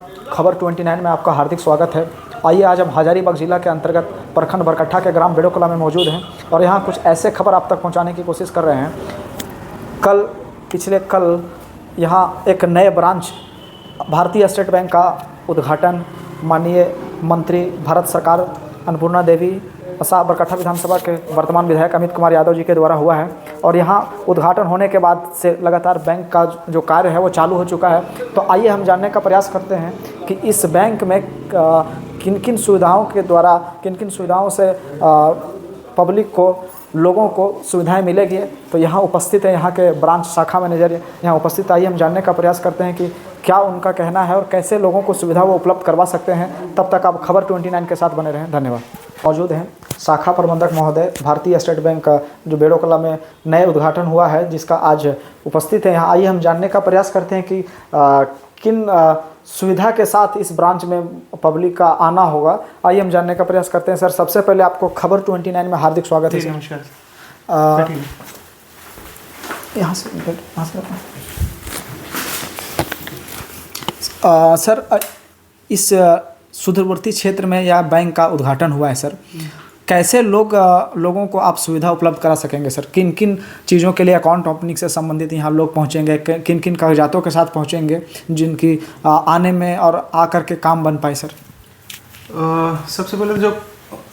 खबर 29 में आपका हार्दिक स्वागत है। आइए आज हम हजारीबाग जिला के अंतर्गत प्रखंड बरकट्ठा के ग्राम बेड़ोकला में मौजूद हैं और यहाँ कुछ ऐसे खबर आप तक पहुँचाने की कोशिश कर रहे हैं। पिछले कल यहाँ एक नए ब्रांच भारतीय स्टेट बैंक का उद्घाटन माननीय मंत्री भारत सरकार अन्नपूर्णा देवी बरकट्ठा विधानसभा के वर्तमान विधायक अमित कुमार यादव जी के द्वारा हुआ है और यहाँ उद्घाटन होने के बाद से लगातार बैंक का जो कार्य है वो चालू हो चुका है। तो आइए हम जानने का प्रयास करते हैं कि इस बैंक में किन किन सुविधाओं के द्वारा किन किन सुविधाओं से पब्लिक को लोगों को सुविधाएं मिलेगी। तो यहाँ उपस्थित है, यहाँ के ब्रांच शाखा मैनेजर यहाँ उपस्थित। आइए हम जानने का प्रयास करते हैं कि क्या उनका कहना है और कैसे लोगों को सुविधा वो उपलब्ध करवा सकते हैं। तब तक आप खबर 29 के साथ बने रहें। धन्यवाद। मौजूद हैं शाखा प्रबंधक महोदय भारतीय स्टेट बैंक का जो बेड़ोकला में नए उद्घाटन हुआ है जिसका आज उपस्थित है यहाँ। आइए हम जानने का प्रयास करते हैं कि किन सुविधा के साथ इस ब्रांच में पब्लिक का आना होगा। आइए हम जानने का प्रयास करते हैं। सर, सबसे पहले आपको खबर 29 में हार्दिक स्वागत है। नमस्कार। यहाँ से सर, इस सुदूरवर्ती क्षेत्र में या बैंक का उद्घाटन हुआ है सर, कैसे लोगों को आप सुविधा उपलब्ध करा सकेंगे सर? किन किन चीज़ों के लिए अकाउंट ओपनिंग से संबंधित यहाँ लोग पहुँचेंगे, किन किन कागजातों के साथ पहुँचेंगे जिनकी आने में और आकर के काम बन पाए सर? सबसे पहले जो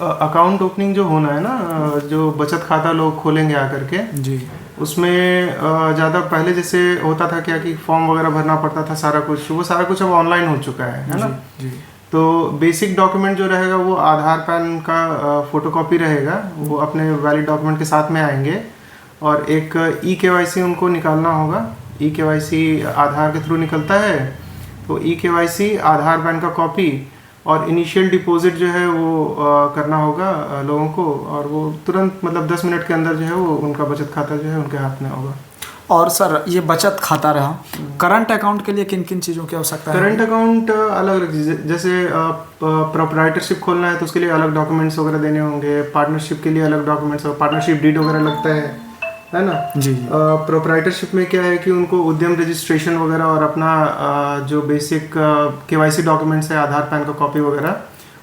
अकाउंट ओपनिंग जो होना है ना, जो बचत खाता लोग खोलेंगे आकर के जी, उसमें ज़्यादा पहले जैसे होता था क्या कि फॉर्म वगैरह भरना पड़ता था, सारा कुछ अब ऑनलाइन हो चुका है ना जी। तो बेसिक डॉक्यूमेंट जो रहेगा वो आधार पैन का फोटोकॉपी रहेगा, वो अपने वैलिड डॉक्यूमेंट के साथ में आएंगे और एक ई-केवाईसी उनको निकालना होगा। ई-केवाईसी आधार के थ्रू निकलता है, तो ई-केवाईसी आधार पैन का कॉपी और इनिशियल डिपॉजिट जो है वो करना होगा लोगों को, और वो तुरंत मतलब 10 मिनट के अंदर जो है वो उनका बचत खाता जो है उनके हाथ में होगा। और सर, ये बचत खाता रहा, करंट अकाउंट के लिए किन किन चीज़ों की आवश्यकता है? करंट अकाउंट अलग अलग जैसे प्रोप्राइटरशिप खोलना है तो उसके लिए अलग डॉक्यूमेंट्स वगैरह देने होंगे, पार्टनरशिप के लिए अलग डॉक्यूमेंट्स, पार्टनरशिप डीड वगैरह लगता है ना जी। प्रोप्राइटरशिप में क्या है कि उनको उद्यम रजिस्ट्रेशन वगैरह और अपना जो बेसिक केवाईसी डॉक्यूमेंट्स है, आधार पैन का कॉपी वगैरह,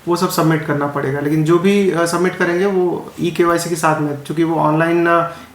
वो सब सबमिट करना पड़ेगा। लेकिन जो भी सबमिट करेंगे वो ई-केवाईसी के साथ में, चूँकि वो ऑनलाइन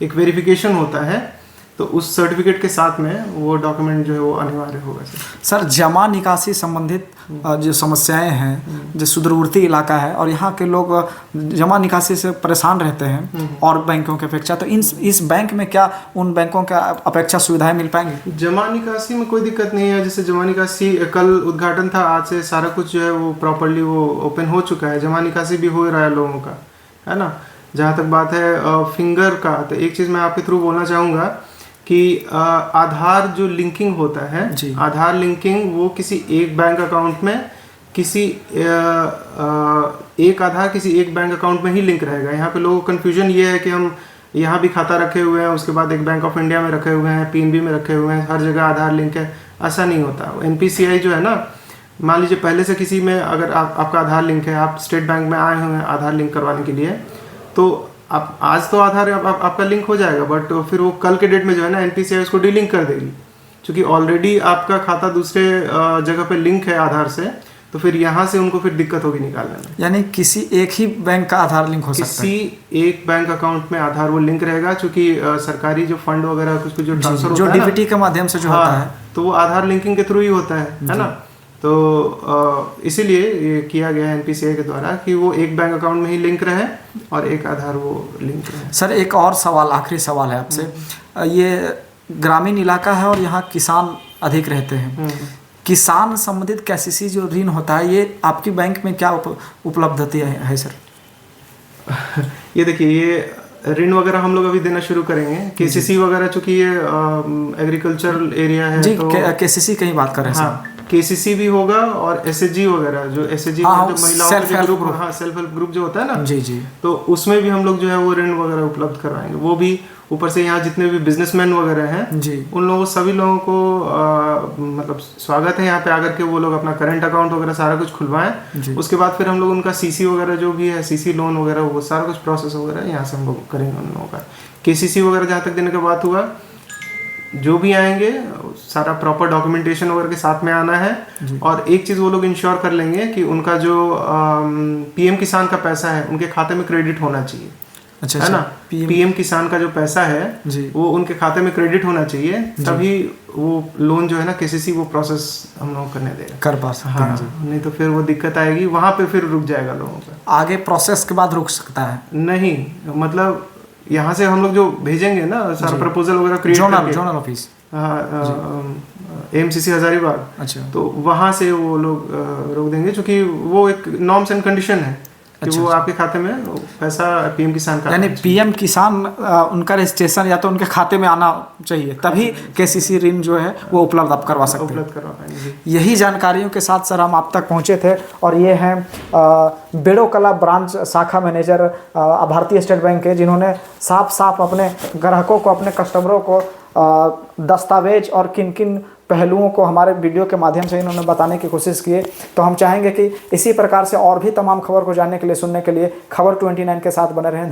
एक वेरिफिकेशन होता है तो उस सर्टिफिकेट के साथ में वो डॉक्यूमेंट जो है वो अनिवार्य होगा सर। जमा निकासी संबंधित जो समस्याएं हैं, जो सुदूरवर्ती इलाका है और यहाँ के लोग जमा निकासी से परेशान रहते हैं और बैंकों की अपेक्षा, तो इस बैंक में क्या उन बैंकों का अपेक्षा सुविधाएं मिल पाएंगी? जमा निकासी में कोई दिक्कत नहीं है। जैसे जमा निकासी कल उद्घाटन था, आज से सारा कुछ जो है वो प्रॉपरली वो ओपन हो चुका है। जमा निकासी भी हो रहा है लोगों का, है ना। जहाँ तक बात है फिंगर का, तो एक चीज़ मैं आपके थ्रू बोलना चाहूँगा कि आधार जो लिंकिंग होता है, आधार लिंकिंग वो किसी एक बैंक अकाउंट में एक आधार किसी एक बैंक अकाउंट में ही लिंक रहेगा। यहाँ पे लोगों को कन्फ्यूजन ये है कि हम यहाँ भी खाता रखे हुए हैं, उसके बाद एक बैंक ऑफ इंडिया में रखे हुए हैं, पीएनबी में रखे हुए हैं, हर जगह आधार लिंक है, ऐसा नहीं होता। एनपीसीआई जो है ना, मान लीजिए पहले से किसी में अगर आपका आधार लिंक है, आप स्टेट बैंक में आए हुए हैं आधार लिंक करवाने के लिए, तो आप आज तो आधार आपका लिंक हो जाएगा, बट फिर वो कल के डेट में जो है ना एनपीसीआई उसको डीलिंक कर देगी, क्योंकि ऑलरेडी आपका खाता दूसरे जगह पे लिंक है आधार से, तो फिर यहाँ से उनको फिर दिक्कत होगी निकालने में। यानी किसी एक ही बैंक का आधार लिंक हो सकता है? किसी एक बैंक अकाउंट में आधार वो लिंक रहेगा, क्योंकि सरकारी जो फंड वगैरह कुछ जो ट्रांसफर होता है, जो डीबीटी के माध्यम से जो होता है, तो वो आधार लिंकिंग के थ्रू ही होता है ना। तो इसीलिए ये किया गया है एनपीसीआई के द्वारा कि वो एक बैंक अकाउंट में ही लिंक रहे और एक आधार वो लिंक रहे। सर, एक और सवाल, आखिरी सवाल है आपसे। ये ग्रामीण इलाका है और यहाँ किसान अधिक रहते हैं। किसान संबंधित केसीसी जो ऋण होता है, ये आपकी बैंक में क्या उपलब्धता है सर? ये देखिए, ये ऋण वगैरह हम लोग अभी देना शुरू करेंगे। केसीसी वगैरह चूँकि ये एग्रीकल्चरल एरिया है जी, तो केसीसी की बात कर रहे हैं। हाँ, केसीसी भी होगा और एसएचजी वगैरह, जो एसएचजी जो महिलाओं का ग्रुप, हाँ सेल्फ हेल्प ग्रुप जो होता है ना जी जी, तो उसमें भी हम लोग जो है वो ऋण वगैरह उपलब्ध करवाएंगे। वो भी ऊपर से यहाँ जितने भी बिजनेसमैन वगैरह हैं जी, उन लोगों सभी लोगों को मतलब स्वागत है यहाँ पे आकर के वो लोग अपना करंट अकाउंट वगैरह सारा कुछ खुलवाएं। उसके बाद फिर हम लोग उनका सीसी वगैरह जो भी है, सीसी लोन वगैरह, वो सारा कुछ प्रोसेस वगैरह यहाँ से हम लोग करेंगे उन लोगों का। केसीसी वगैरह जहाँ तक देने की बात हुआ, जो भी आएंगे सारा प्रॉपर डॉक्यूमेंटेशन वगैरह के साथ में आना है। और एक चीज़ वो लोग इंश्योर कर लेंगे कि उनका जो पीएम किसान का पैसा है उनके खाते में क्रेडिट होना चाहिए। अच्छा, है ना, पीएम किसान का जो पैसा है वो उनके खाते में क्रेडिट होना चाहिए, तभी वो लोन जो है ना केसीसी वो प्रोसेस हम लोग करने देगा, कर पा सकते हैं। नहीं तो फिर वो दिक्कत आएगी, वहाँ पे फिर रुक जाएगा लोगों का। आगे प्रोसेस के बाद रुक सकता है? नहीं, मतलब यहाँ से हम लोग जो भेजेंगे ना सारा प्रपोजल वगैरह क्रिएट करके जोनल ऑफिस, एमसीसी हजारीबाग, अच्छा, तो वहाँ से वो लोग रोक देंगे, क्योंकि वो एक नॉर्म्स एंड कंडीशन है कि वो आपके खाते में पैसा पीएम किसान का, यानी पीएम किसान उनका रजिस्ट्रेशन या तो उनके खाते में आना चाहिए, तभी केसीसी ऋण जो है वो उपलब्ध आप करवा सकते हैं। करवा पाएंगे। यही जानकारियों के साथ सर हम आप तक पहुंचे थे, और ये हैं बेड़ोकला ब्रांच शाखा मैनेजर भारतीय स्टेट बैंक के, जिन्होंने साफ साफ अपने ग्राहकों को, अपने कस्टमरों को दस्तावेज और किन किन पहलुओं को हमारे वीडियो के माध्यम से इन्होंने बताने की कोशिश की है। तो हम चाहेंगे कि इसी प्रकार से और भी तमाम खबर को जानने के लिए, सुनने के लिए खबर 29 के साथ बने रहें।